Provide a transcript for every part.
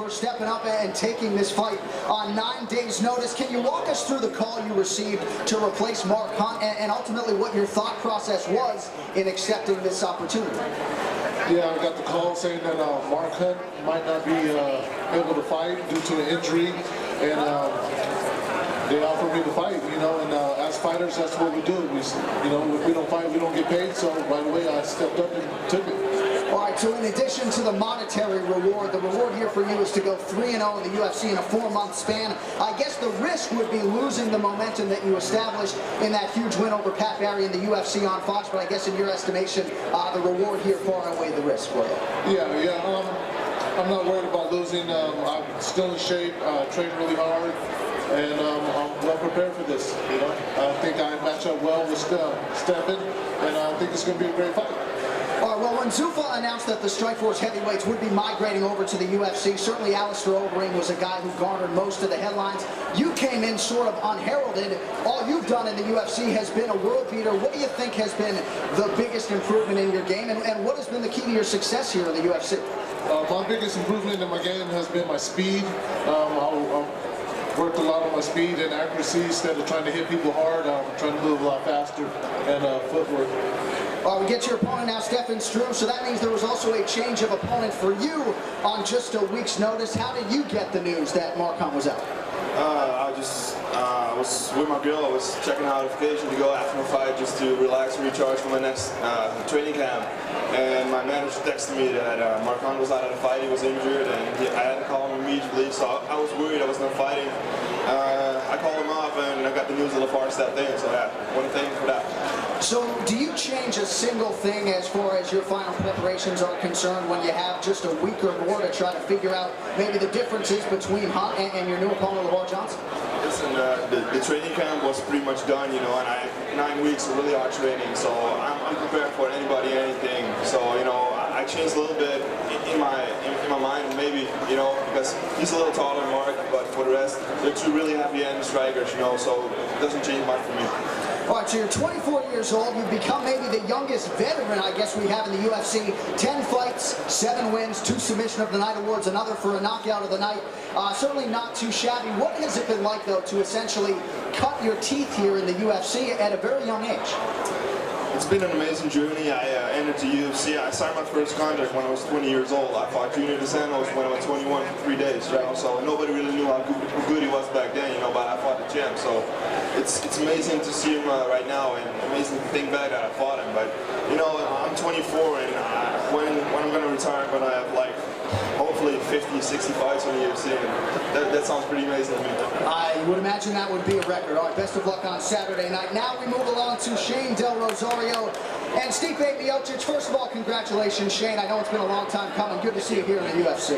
for stepping up and taking this fight on 9 days' notice. Can you walk us through the call you received to replace Mark Hunt and ultimately what your thought process was in accepting this opportunity? Yeah, I got the call saying that Mark Hunt might not be able to fight due to an injury, and they offered me to fight, you know, and as fighters, that's what we do. If we don't fight, we don't get paid, so right away I stepped up and took it. All right, so in addition to the monetary reward, the reward here for you is to go 3-0 in the UFC in a 4-month span. I guess the risk would be losing the momentum that you established in that huge win over Pat Barry in the UFC on Fox, but I guess in your estimation, the reward here far outweighed the risk for you. Yeah, I'm not worried about losing. I'm still in shape, train really hard, and I'm well prepared for this. You know, I think I match up well with Stefan, and I think it's going to be a great fight. All right, well, when Zuffa announced that the Strikeforce heavyweights would be migrating over to the UFC, certainly Alistair Overeem was a guy who garnered most of the headlines. You came in sort of unheralded. All you've done in the UFC has been a world beater. What do you think has been the biggest improvement in your game, and what has been the key to your success here in the UFC? My biggest improvement in my game has been my speed. I worked a lot on my speed and accuracy instead of trying to hit people hard. I'm trying to move a lot faster and footwork. We get your opponent now, Stefan Struve, so that means there was also a change of opponent for you on just a week's notice. How did you get the news that Mark Hunt was out? I was with my girl. I was checking out notification to go after the fight just to relax and recharge for my next training camp. And my manager texted me that Mark Hunt was out of the fight. He was injured, and I had to call him immediately. So I was worried I was not fighting. I called him up, and I got the news that Lavar stepped in. So yeah, I want to thank him for that. So do you change a single thing as far as your final preparations are concerned when you have just a week or more to try to figure out maybe the differences between Hunt and your new opponent, Lavar Johnson? Listen, the training camp was pretty much done, you know, and I 9 weeks of really hard training, so I'm prepared for anybody, anything. So, you know, I changed a little bit in my mind, maybe, you know, because he's a little taller than Mark, but for the rest, they're two really heavy-handed strikers, you know, so it doesn't change much for me. All right, so you're 24 years old. You've become maybe the youngest veteran, I guess, we have in the UFC. 10 fights, 7 wins, 2 Submission of the Night awards, another for a Knockout of the Night. Certainly not too shabby. What has it been like, though, to essentially cut your teeth here in the UFC at a very young age? It's been an amazing journey. I entered the UFC. I signed my first contract when I was 20 years old. I fought Junior Dos Santos when I was 21 for 3 days, you know, so nobody really knew how good he was back then, you know, but I fought the champ, so it's amazing to see him right now, and amazing to think back that I fought him, but, you know, I'm 24, and when I'm going to retire, I'm going to have, like, hopefully 50, 60 fights on the UFC, and that sounds pretty amazing to me. I would imagine that would be a record. All right, best of luck on Saturday night. Now we move along to Shane Del Rosario and Stipe Miocic. First of all, congratulations, Shane. I know it's been a long time coming. Good to see you here in the UFC.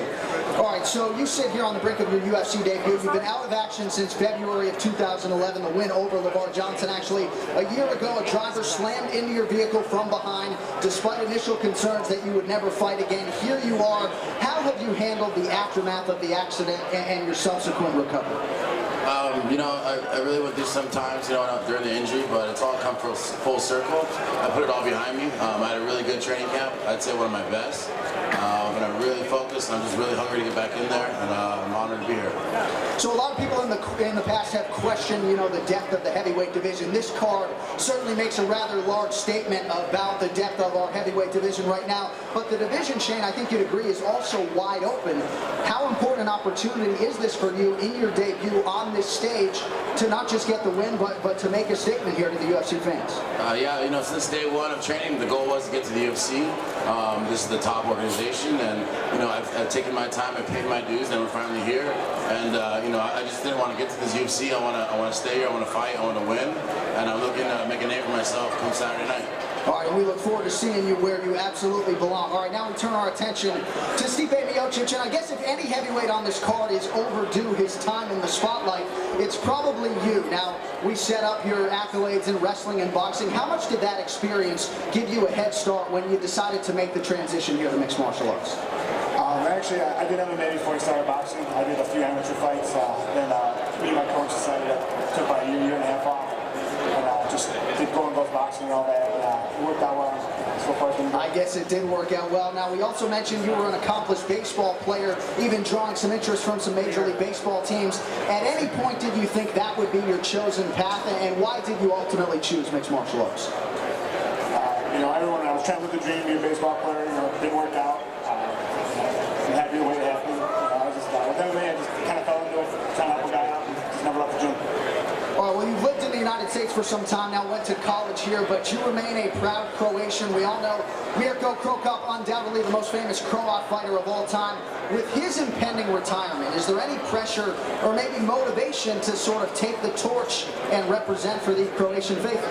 All right, so you sit here on the brink of your UFC debut. You've been out of action since February of 2011, the win over Lavar Johnson. Actually, a year ago, a driver slammed into your vehicle from behind, despite initial concerns that you would never fight again. Here you are. How have you handled the aftermath of the accident and your subsequent recovery? You know, I really went through some times, you know, during the injury, but it's all come full circle. I put it all behind me. I had a really good training camp. I'd say one of my best. And I'm really focused. I'm just really hungry to get back in there, and I'm honored to be here. So a lot of people in the past have questioned, you know, the depth of the heavyweight division. This card certainly makes a rather large statement about the depth of our heavyweight division right now. But the division, Shane, I think you'd agree, is also wide open. How important an opportunity is this for you in your debut on this stage to not just get the win, but to make a statement here to the UFC fans? Yeah, you know, since day one of training, the goal was to get to the UFC. This is the top organization, and you know, I've taken my time, I paid my dues, and we're finally here. And you know, I just didn't want to get to this UFC. I want to stay here. I want to fight. I want to win, and I'm looking to make a name for myself come Saturday night. All right, we look forward to seeing you where you absolutely belong. All right, now we turn our attention to Stipe Miocic, and I guess if any heavyweight on this card is overdue his time in the spotlight, it's probably you. Now, we set up your accolades in wrestling and boxing. How much did that experience give you a head start when you decided to make the transition here to mixed martial arts? Actually, I did MMA before I started boxing. I did a few amateur fights. Then me and my coach decided I took about a year and a half off. And just did going both boxing and all that. It worked out well. So far, it's been I guess it did work out well. Now, we also mentioned you were an accomplished baseball player, even drawing some interest from some Major League Baseball teams. At any point, did you think that would be your chosen path, and why did you ultimately choose mixed martial arts? You know, I was trying to live the dream, be a baseball player. You know, it didn't work out. I'm happy the way it happened. With MMA, I just kind of fell into it, trying to help a guy out, and just never left the gym. All right, well, you've lived in the United States for some time now, went to college here, but you remain a proud Croatian. We all know Mirko Krokop, undoubtedly the most famous Croat fighter of all time. With his impending retirement, is there any pressure or maybe motivation to sort of take the torch and represent for the Croatian faithful?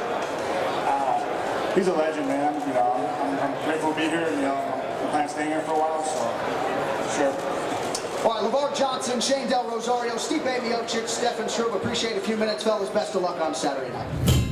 He's a legend, man. You know, I'm grateful to be here. You know, I'm planning on staying here for a while, so sure. All right, Lavar Johnson, Shane Del Rosario, Stipe Miocic, Stefan Struve. Appreciate a few minutes, fellas. Best of luck on Saturday night.